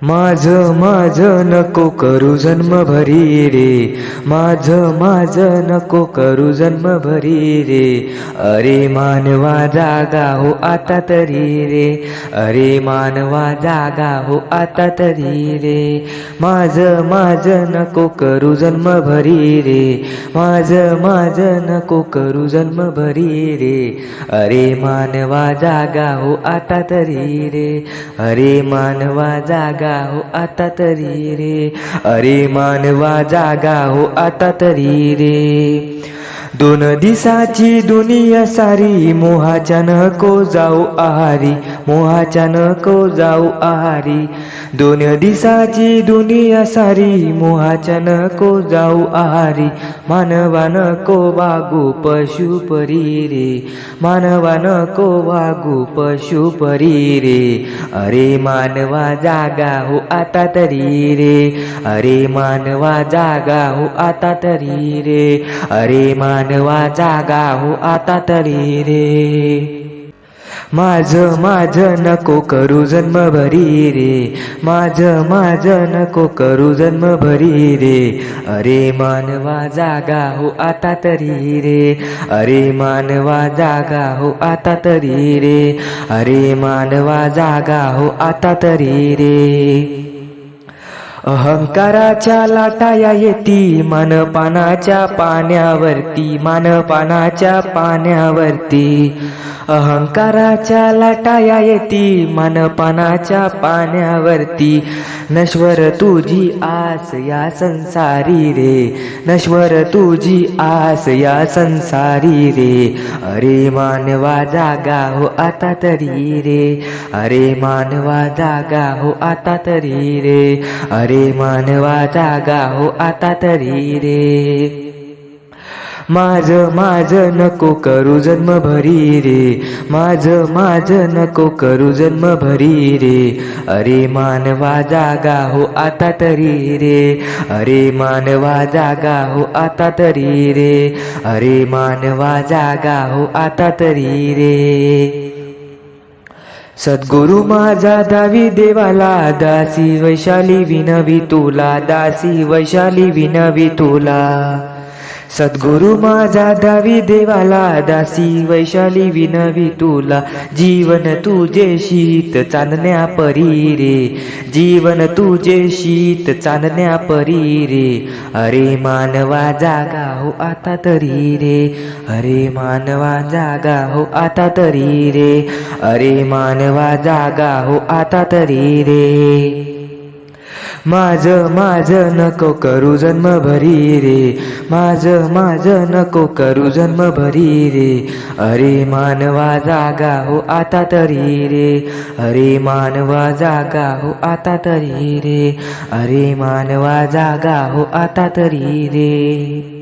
माझं नको करू जन्म भरी रे, माझं नको करू जन्म भरी रे. अरे मानवा जागा हो आता तरी रे, अरे मानवा जागा हो आता तरी रे. माझं नको करू जन्म भरी रे, माझं नको करू जन्म भरी रे. अरे मानवा जागा हो आता तरी रे, अरे मानवा जागा हो आता तरी रे, अरे मानवा जागा हो आता तरी रे. 2 दिवसाची दुनिया सारी, मोहाच्या नको जाऊ आहारी, मोहाच्या नको जाऊ आहारी. 2 दिवसाची दुनिया सारी, मोहाच्या नको जाऊ आहारी. मानवा नको वागू पशु परी रे, मानवा नको वागू पशु परी रे. अरे मानवा जागा हो आता तरी रे, अरे मानवा जागा हो आता तरी रे, अरे मानवा जागा हो आता तरी रे. माझं नको करू जन्म भरी रे, माझं नको करू जन्म भरी रे. अरे मानवा जागा हो आता तरी रे, अरे मानवा जागा हो आता तरी रे, अरे मानवा जागा हो आता तरी रे. अहंकाराच्या लाटाया येती मानपानाच्या पाण्यावरती, मानपानाच्या पाण्यावरती. अहंकाराच्या लाटाया येती मानपानाच्या पाण्यावरती. नश्वर तुझी आस या संसारी रे, नश्वर तुझी आस या संसारी रे. अरे मानवा जागा हो आता तरी रे, अरे मानवा जागा हो आता तरी रे, अरे मानवा जागा हो आता तरी रे. माझं नको करू जन्म भरी रे, माझं नको करू जन्म भरी रे. अरे मानवा जागा हो आता तरी रे, अरे मानवा जागा हो आता तरी रे, अरे मानवा जागा हो आता तरी रे. सद्गुरु माझा दावी देवाला, दासी वैशाली विनवी तुला, दासी वैशाली विनवी तुला. सद्गुरु माझा दावी देवाला, दासी वैशाली विनवी तुला. जीवन तुझे शीत चांदण्या परी रे, जीवन तुझे शीत चांदण्या परी रे. अरे मानवा जागा हो आता तरी रे, अरे मानवा जागा हो आता तरी रे, अरे मानवा जागा हो आता तरी रे. माझं नको करू जन्म भरी रे, माझं नको करू जन्म भरी रे. अरे मानवा जागा हो आता तरी रे, अरे मानवा जागा हो आता तरी रे, अरे मानवा जागा हो आता तरी रे.